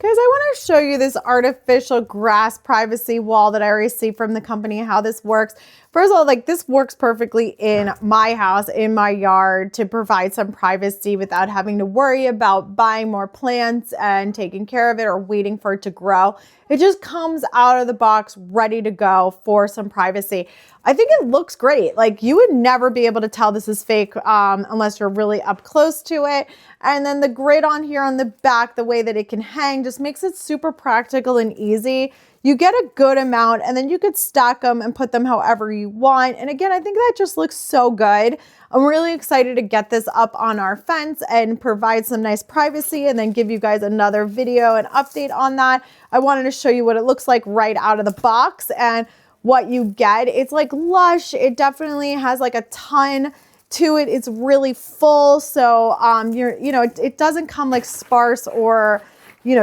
Guys, I want to show you this artificial grass privacy wall that I received from the company, how this works. First of all, like this works perfectly in my house, in my yard, to provide some privacy without having to worry about buying more plants and taking care of it or waiting for it to grow. It just comes out of the box ready to go for some privacy. I think it looks great. Like you would never be able to tell this is fake unless you're really up close to it. And then the grid on here on the back, the way that it can hang just makes it super practical and easy. You get a good amount and then you could stack them and put them however you want. And again, I think that just looks so good. I'm really excited to get this up on our fence and provide some nice privacy and then give you guys another video and update on that. I wanted to show you what it looks like right out of the box and what you get. It's like lush. It definitely has like a ton to it. It's really full. So it doesn't come like sparse or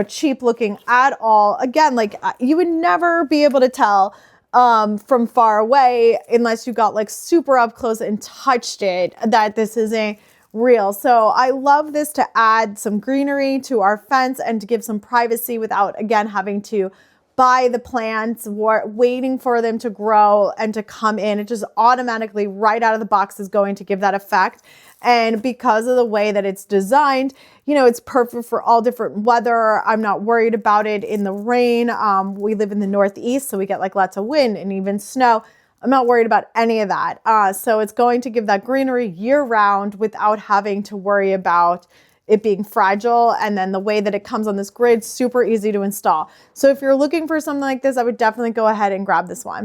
cheap looking at all. Again, like you would never be able to tell from far away unless you got like super up close and touched it that this isn't real. So I love this to add some greenery to our fence and to give some privacy without, again, having to buy the plants, waiting for them to grow and to come in. It just automatically right out of the box is going to give that effect. And because of the way that it's designed, it's perfect for all different weather. I'm not worried about it in the rain. We live in the Northeast, so we get like lots of wind and even snow. I'm not worried about any of that. So it's going to give that greenery year round without having to worry about it being fragile. And then the way that it comes on this grid, super easy to install. So if you're looking for something like this, I would definitely go ahead and grab this one.